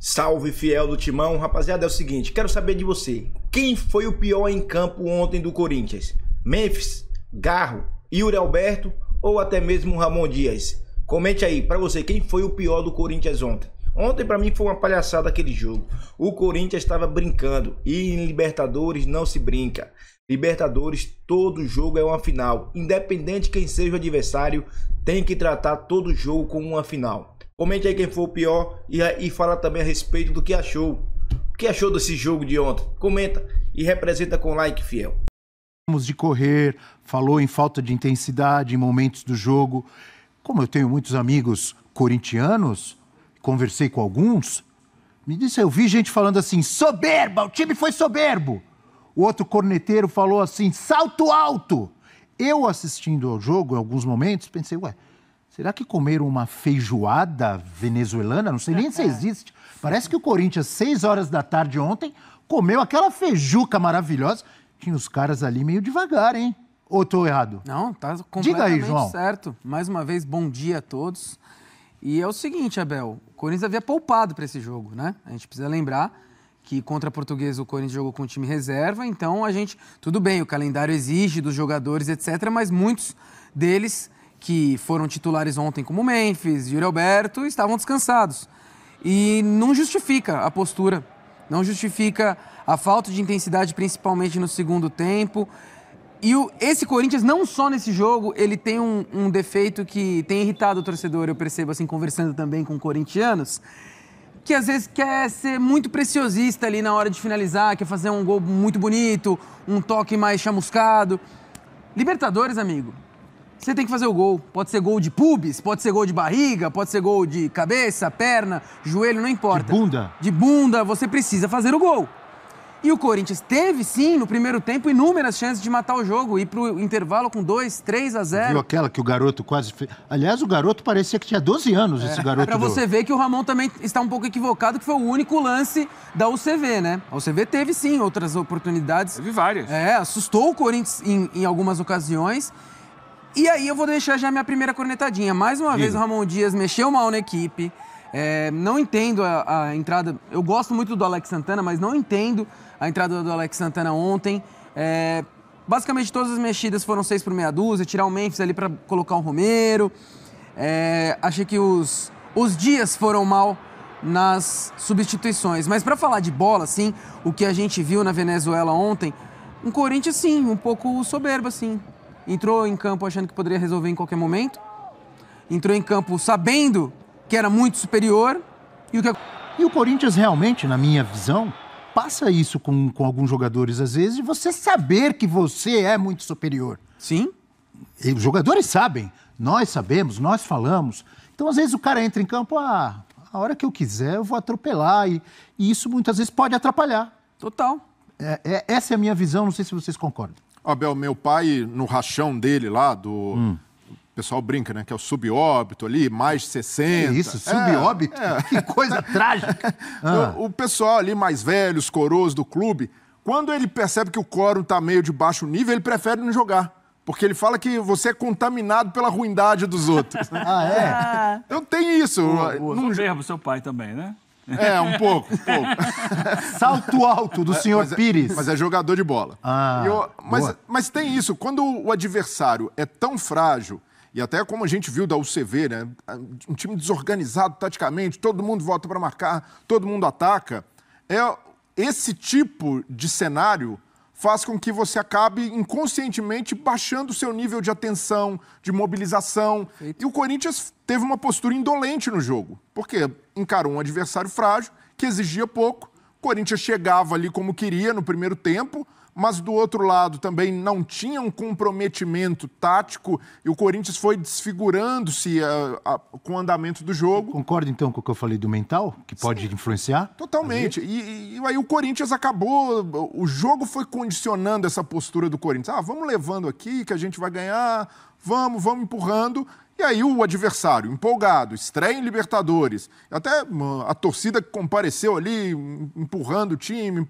Salve, fiel do Timão. Rapaziada, é o seguinte, quero saber de você. Quem foi o pior em campo ontem do Corinthians? Memphis, Garro, Yuri Alberto ou até mesmo Ramon Dias? Comente aí, pra você, quem foi o pior do Corinthians ontem? Ontem pra mim foi uma palhaçada aquele jogo. O Corinthians estava brincando e em Libertadores não se brinca. Libertadores, todo jogo é uma final. Independente quem seja o adversário, tem que tratar todo jogo como uma final. Comente aí quem foi o pior e fala também a respeito do que achou. O que achou desse jogo de ontem? Comenta e representa com like, fiel. De correr, falou em falta de intensidade em momentos do jogo. Como eu tenho muitos amigos corintianos, conversei com alguns, me disse, eu vi gente falando assim, soberba, o time foi soberbo. O outro corneteiro falou assim, salto alto. Eu assistindo ao jogo, em alguns momentos, pensei, ué, será que comeram uma feijoada venezuelana? Não sei nem se existe. Parece que o Corinthians, 6 horas da tarde ontem, comeu aquela feijuca maravilhosa. Tinha os caras ali meio devagar, hein? Ou tô errado? Não, tá completamente Diga aí, João. certo. Mais uma vez, bom dia a todos. E é o seguinte, Abel, o Corinthians havia poupado para esse jogo, né? A gente precisa lembrar que contra a Portuguesa o Corinthians jogou com o time reserva, então a gente... Tudo bem, o calendário exige dos jogadores, etc., mas muitos deles que foram titulares ontem, como Memphis, Yuri Alberto, estavam descansados. E não justifica a postura, não justifica a falta de intensidade, principalmente no segundo tempo. E esse Corinthians, não só nesse jogo, ele tem um defeito que tem irritado o torcedor, eu percebo assim, conversando também com corintianos, que às vezes quer ser muito preciosista ali na hora de finalizar, quer fazer um gol muito bonito, um toque mais chamuscado. Libertadores, amigo, você tem que fazer o gol. Pode ser gol de pubis, pode ser gol de barriga, pode ser gol de cabeça, perna, joelho, não importa. De bunda? De bunda, você precisa fazer o gol. E o Corinthians teve, sim, no primeiro tempo, inúmeras chances de matar o jogo, ir pro intervalo com 2-3-0. Viu aquela que o garoto quase fez? Aliás, o garoto parecia que tinha 12 anos, esse garoto. Pra você ver que o Ramon também está um pouco equivocado, que foi o único lance da UCV, né? A UCV teve, sim, outras oportunidades. Teve várias. Assustou o Corinthians em algumas ocasiões. E aí eu vou deixar já minha primeira cornetadinha. Mais uma vez o Ramon Dias mexeu mal na equipe. Não entendo a entrada... Eu gosto muito do Alex Santana, mas não entendo a entrada do Alex Santana ontem. Basicamente todas as mexidas foram 6 por meia dúzia, tirar o Memphis ali para colocar o Romero. Achei que os Dias foram mal nas substituições. Mas para falar de bola, assim, o que a gente viu na Venezuela ontem, um Corinthians, sim, um pouco soberbo, assim. Entrou em campo achando que poderia resolver em qualquer momento. Entrou em campo sabendo que era muito superior. E o Corinthians realmente, na minha visão, passa isso com alguns jogadores às vezes, de você saber que você é muito superior. Sim. E os jogadores sabem, nós sabemos, nós falamos. Então, às vezes, o cara entra em campo, a hora que eu quiser, eu vou atropelar. E isso muitas vezes pode atrapalhar. Total. Essa é a minha visão, não sei se vocês concordam. Abel, meu pai, no rachão dele lá, o pessoal brinca, né, que é o subóbito ali, mais 60. Que isso, subóbito? Que coisa trágica. O pessoal ali mais velho, os coroas do clube, quando ele percebe que o quórum tá meio de baixo nível, ele prefere não jogar. Porque ele fala que você é contaminado pela ruindade dos outros. Então tem isso. Não verbo seu pai também, né? Um pouco. Salto alto do senhor Pires. Mas é jogador de bola. Mas tem isso, quando o adversário é tão frágil, e até como a gente viu da UCV, né? Um time desorganizado taticamente, todo mundo volta para marcar, todo mundo ataca. Esse tipo de cenário faz com que você acabe inconscientemente baixando o seu nível de atenção, de mobilização. E o Corinthians teve uma postura indolente no jogo, porque encarou um adversário frágil, que exigia pouco. O Corinthians chegava ali como queria no primeiro tempo, mas do outro lado também não tinha um comprometimento tático e o Corinthians foi desfigurando-se com o andamento do jogo. Concorda então com o que eu falei do mental, que pode influenciar? Totalmente. E aí o Corinthians acabou, o jogo foi condicionando essa postura do Corinthians. Vamos levando aqui que a gente vai ganhar, vamos empurrando. E aí o adversário, empolgado, estreia em Libertadores, até a torcida que compareceu ali, empurrando o time,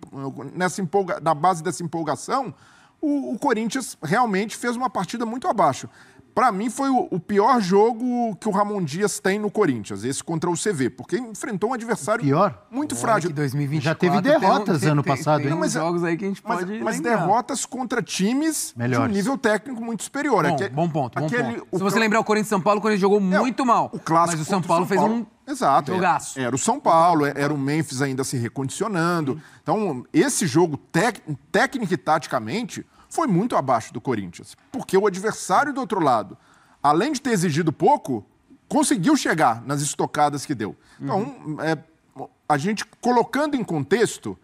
na base dessa empolgação, o Corinthians realmente fez uma partida muito abaixo. Para mim, foi o pior jogo que o Ramon Dias tem no Corinthians, esse contra o CV, porque enfrentou um adversário muito frágil. Que 2024 já teve derrotas ano passado, tem hein? uns jogos aí que a gente pode Mas lembrar. derrotas contra times de um nível técnico muito superior. Bom ponto. Se você lembrar o Corinthians e São Paulo, o Corinthians jogou muito mal. O clássico mas o São contra Paulo fez um jogaço. Era o São Paulo, era o Memphis ainda se recondicionando. Então, esse jogo, técnica e taticamente, foi muito abaixo do Corinthians. Porque o adversário do outro lado, além de ter exigido pouco, conseguiu chegar nas estocadas que deu. Então, a gente colocando em contexto,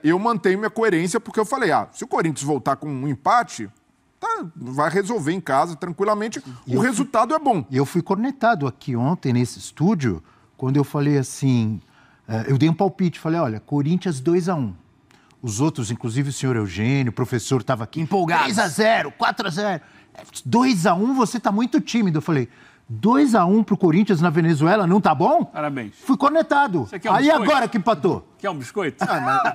eu mantenho minha coerência, porque eu falei, se o Corinthians voltar com um empate, vai resolver em casa tranquilamente, o resultado é bom. E eu fui cornetado aqui ontem nesse estúdio, quando eu falei assim, eu dei um palpite, falei, olha, Corinthians 2-1. Os outros, inclusive o senhor Eugênio, o professor estava aqui, empolgado. 3-0, 4-0. 2-1, você tá muito tímido. Eu falei, 2-1 pro Corinthians na Venezuela, não tá bom? Parabéns. Fui cornetado. Você quer um Aí biscoito? Agora que empatou. Quer um biscoito?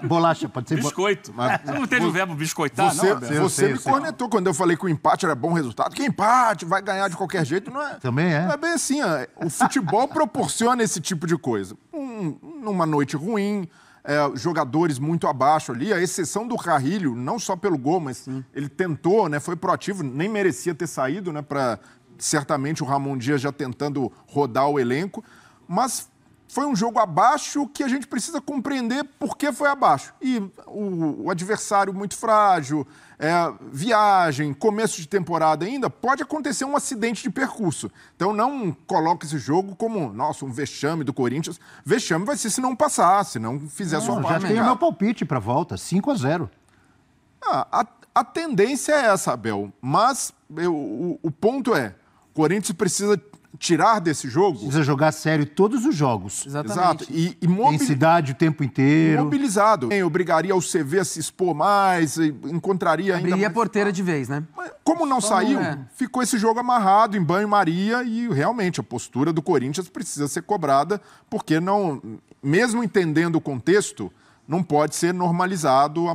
Bolacha, pode ser Biscoito. Você não teve o verbo biscoitar, não, Abel? Você me cornetou quando eu falei que o empate era bom resultado. Que empate, vai ganhar de qualquer jeito, não é? Também é. Não é bem assim. O futebol proporciona esse tipo de coisa. Numa noite ruim, jogadores muito abaixo ali, a exceção do Carrilho, não só pelo gol, mas ele tentou, né, foi proativo, nem merecia ter saído, né, certamente o Ramon Dias já tentando rodar o elenco, mas foi um jogo abaixo que a gente precisa compreender por que foi abaixo. E o adversário muito frágil, viagem, começo de temporada ainda, pode acontecer um acidente de percurso. Então não coloque esse jogo como, nossa, um vexame do Corinthians. Vexame vai ser se não passar, se não fizer a sua parte. Já tenho meu palpite para volta, 5-0. A tendência é essa, Abel, mas o ponto é, o Corinthians precisa tirar desse jogo... Precisa jogar sério todos os jogos. Exatamente. Exato. E intensidade o tempo inteiro. Mobilizado. Obrigaria o CV a se expor mais, encontraria ainda... Abriria a porteira de vez, né? Mas como não saiu, ficou esse jogo amarrado em banho-maria e realmente a postura do Corinthians precisa ser cobrada, porque não, mesmo entendendo o contexto, não pode ser normalizado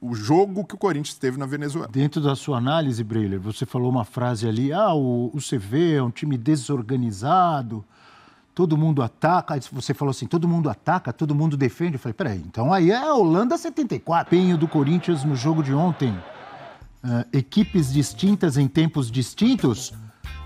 o jogo que o Corinthians teve na Venezuela. Dentro da sua análise, Breiler, você falou uma frase ali, o CV é um time desorganizado, todo mundo ataca. Aí você falou assim, todo mundo ataca, todo mundo defende. Eu falei, peraí, então aí é a Holanda 74. Empenho do Corinthians no jogo de ontem. Equipes distintas em tempos distintos.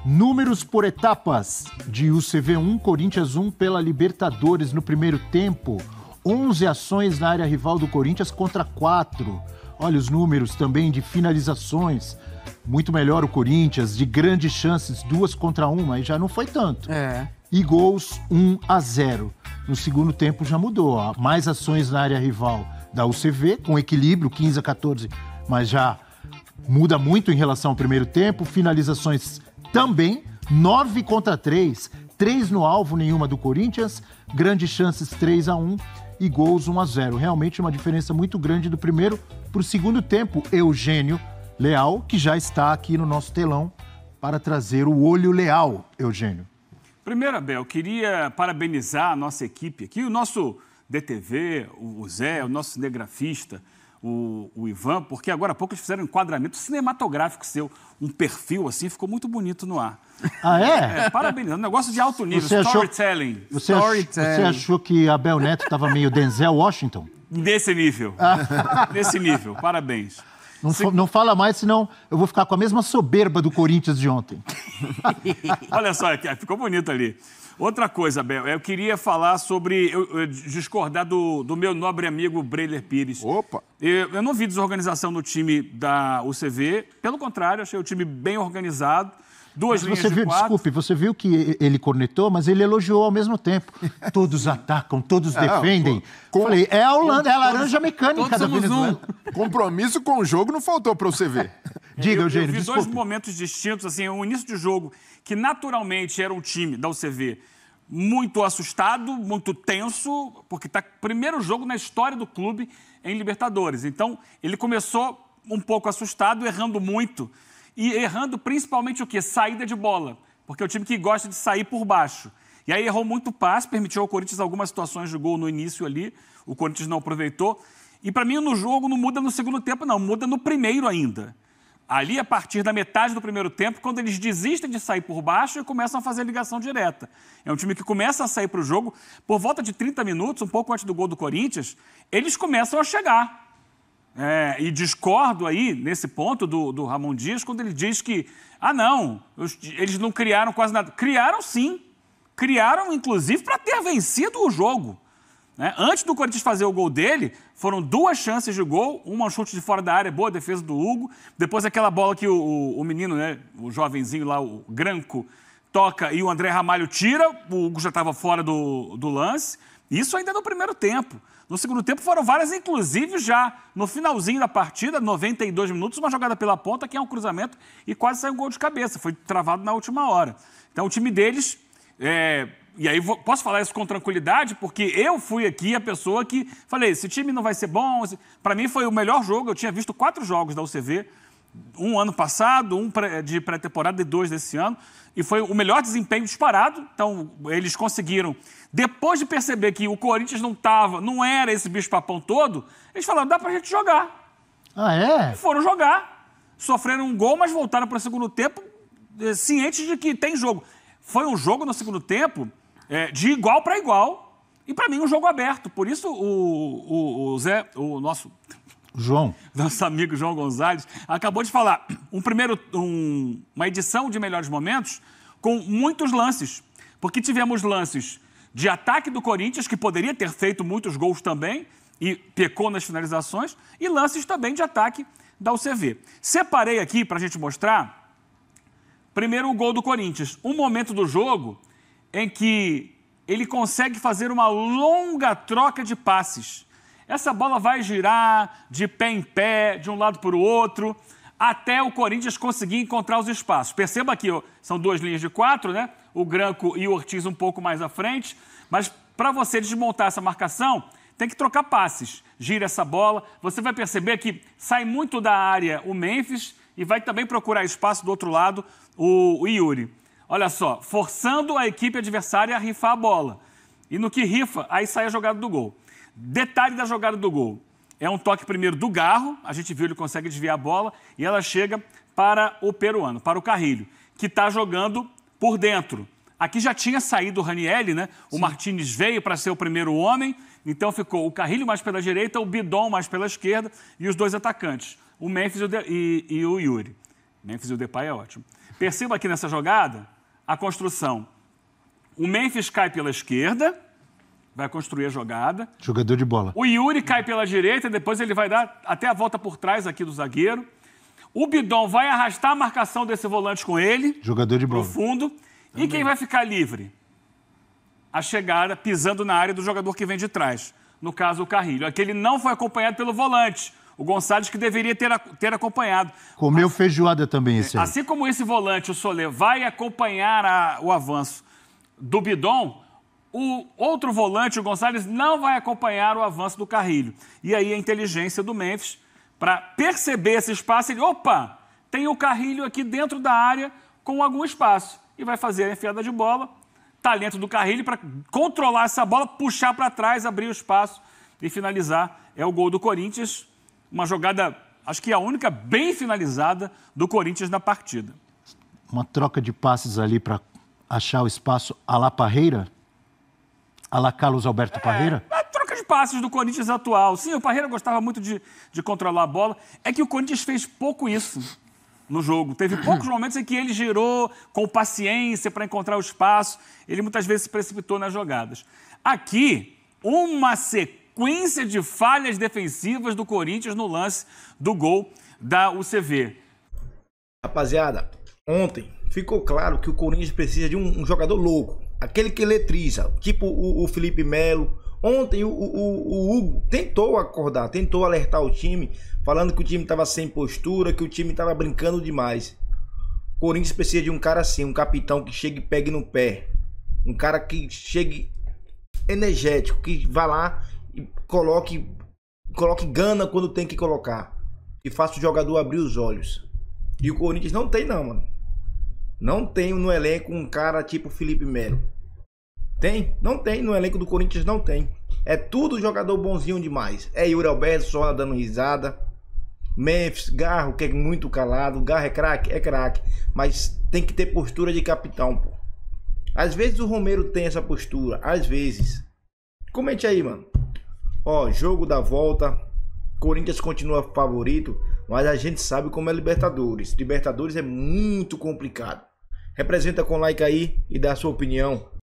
Números por etapas de UCV 1, Corinthians 1 pela Libertadores no primeiro tempo. 11 ações na área rival do Corinthians contra 4. Olha os números também de finalizações. Muito melhor o Corinthians, de grandes chances, 2 contra 1, mas já não foi tanto. E gols 1-0. No segundo tempo já mudou. Mais ações na área rival da UCV, com equilíbrio, 15-14, mas já muda muito em relação ao primeiro tempo. Finalizações também, 9 contra 3. 3 no alvo, nenhuma do Corinthians. Grandes chances, 3-1. E gols 1-0. Realmente uma diferença muito grande do primeiro para o segundo tempo. Eugênio Leal, que já está aqui no nosso telão para trazer o olho leal, Eugênio. Primeiro, Abel, eu queria parabenizar a nossa equipe aqui, o nosso DTV, o Zé, o nosso cinegrafista, o Ivan, porque agora há pouco eles fizeram um enquadramento cinematográfico seu, um perfil assim, ficou muito bonito no ar. Ah, é? Parabéns, um negócio de alto nível, Você storytelling. Você achou que Abel Neto estava meio Denzel Washington? Nesse nível, nesse nível, parabéns. Não fala mais, senão eu vou ficar com a mesma soberba do Corinthians de ontem. Olha só, ficou bonito ali. Outra coisa, Abel, eu queria falar sobre, discordar do meu nobre amigo Breiler Pires. Opa! Eu não vi desorganização no time da UCV, pelo contrário, achei o time bem organizado. Duas linhas de quatro. Desculpe, você viu que ele cornetou, mas ele elogiou ao mesmo tempo. Todos atacam, todos defendem. Falei, é a Holanda, é a laranja mecânica da Venezuela. Compromisso com o jogo não faltou para você ver. Diga, Eugênio, eu vi desculpe. dois momentos distintos, assim, o início de jogo, que naturalmente era um time da UCV muito assustado, muito tenso, porque está primeiro jogo na história do clube em Libertadores. Então, ele começou um pouco assustado, errando muito. E errando principalmente o quê? Saída de bola. Porque é o time que gosta de sair por baixo. E aí errou muito passe, permitiu ao Corinthians algumas situações de gol no início ali. O Corinthians não aproveitou. E para mim no jogo não muda no segundo tempo, não. Muda no primeiro ainda. Ali, a partir da metade do primeiro tempo, quando eles desistem de sair por baixo e começam a fazer ligação direta. É um time que começa a sair para o jogo, por volta de 30 minutos, um pouco antes do gol do Corinthians, eles começam a chegar. E discordo aí, nesse ponto, do Ramon Dias, quando ele diz que, eles não criaram quase nada. Criaram sim. Criaram, inclusive, para ter vencido o jogo. Antes do Corinthians fazer o gol dele, foram 2 chances de gol, uma um chute de fora da área, boa defesa do Hugo, depois aquela bola que o menino, o jovenzinho lá, o Granco, toca e o André Ramalho tira, o Hugo já estava fora do lance, isso ainda no primeiro tempo. No segundo tempo foram várias, inclusive já no finalzinho da partida, 92 minutos, uma jogada pela ponta, que é um cruzamento e quase saiu um gol de cabeça, foi travado na última hora. Então o time deles... E aí, posso falar isso com tranquilidade, porque eu fui aqui a pessoa que falei, esse time não vai ser bom. Para mim foi o melhor jogo, eu tinha visto 4 jogos da UCV, um ano passado, um de pré-temporada e 2 desse ano, e foi o melhor desempenho disparado. Então, eles conseguiram, depois de perceber que o Corinthians não era esse bicho-papão todo, eles falaram, dá pra gente jogar. E foram jogar, sofreram um gol, mas voltaram para o segundo tempo, cientes de que tem jogo. Foi um jogo no segundo tempo de igual para igual e, para mim, um jogo aberto. Por isso, nosso amigo João Gonzalez acabou de falar uma edição de Melhores Momentos com muitos lances. Porque tivemos lances de ataque do Corinthians, que poderia ter feito muitos gols também e pecou nas finalizações, e lances também de ataque da UCV. Separei aqui para a gente mostrar... Primeiro, o gol do Corinthians. Um momento do jogo em que ele consegue fazer uma longa troca de passes. Essa bola vai girar de pé em pé, de um lado para o outro, até o Corinthians conseguir encontrar os espaços. Perceba aqui, são 2 linhas de 4, né? O Granco e o Ortiz um pouco mais à frente. Mas para você desmontar essa marcação, tem que trocar passes. Gira essa bola. Você vai perceber que sai muito da área o Memphis e vai também procurar espaço do outro lado o Yuri. Olha só, forçando a equipe adversária a rifar a bola. E no que rifa, aí sai a jogada do gol. Detalhe da jogada do gol. É um toque primeiro do Garro, a gente viu, ele consegue desviar a bola, e ela chega para o peruano, para o Carrilho, que está jogando por dentro. Aqui já tinha saído o Ranieri, né? O Martínez veio para ser o primeiro homem, então ficou o Carrilho mais pela direita, o Bidon mais pela esquerda, e os 2 atacantes, o Memphis e o Yuri. Memphis e o Depay é ótimo. Perceba aqui nessa jogada a construção. O Memphis cai pela esquerda, vai construir a jogada. Jogador de bola. O Yuri cai pela direita, depois ele vai dar até a volta por trás aqui do zagueiro. O Bidon vai arrastar a marcação desse volante com ele. Jogador de bola. Pro fundo. Também. E quem vai ficar livre? A chegada pisando na área do jogador que vem de trás. No caso, o Carrilho. Aquele não foi acompanhado pelo volante. O Gonçalves, que deveria ter acompanhado. Comeu feijoada também esse aí. Assim como esse volante, o Soler, vai acompanhar o avanço do Bidon, o outro volante, o Gonçalves, não vai acompanhar o avanço do Carrilho. E aí a inteligência do Memphis, para perceber esse espaço, ele, opa, tem o Carrilho aqui dentro da área com algum espaço. E vai fazer a enfiada de bola, talento do Carrilho para controlar essa bola, puxar para trás, abrir o espaço e finalizar. É o gol do Corinthians. Uma jogada, acho que a única bem finalizada do Corinthians na partida. Uma troca de passes ali para achar o espaço à la Parreira? À la Carlos Alberto Parreira? A troca de passes do Corinthians atual. Sim, o Parreira gostava muito de controlar a bola. É que o Corinthians fez pouco isso no jogo. Teve poucos momentos em que ele girou com paciência para encontrar o espaço. Ele muitas vezes se precipitou nas jogadas. Aqui, uma sequência de falhas defensivas do Corinthians no lance do gol da UCV. Rapaziada, ontem ficou claro que o Corinthians precisa de um jogador louco, aquele que eletriza, tipo o Felipe Melo. Ontem o Hugo tentou acordar, tentou alertar o time, falando que o time estava sem postura, que o time estava brincando demais. O Corinthians precisa de um cara assim, um capitão que chegue e pegue no pé, um cara que chegue energético, que vá lá e coloque gana quando tem que colocar, e faça o jogador abrir os olhos. E o Corinthians não tem não, mano. Não tem no elenco um cara tipo Felipe Melo. Tem? Não tem. No elenco do Corinthians não tem. É tudo jogador bonzinho demais. É Yuri Alberto só dando risada. Memphis, Garro, que é muito calado. Garro é craque, mas tem que ter postura de capitão, pô. Às vezes o Romero tem essa postura, às vezes. Comente aí, mano. Ó, jogo da volta. Corinthians continua favorito, mas a gente sabe como é Libertadores. Libertadores é muito complicado. Representa com like aí e dá a sua opinião.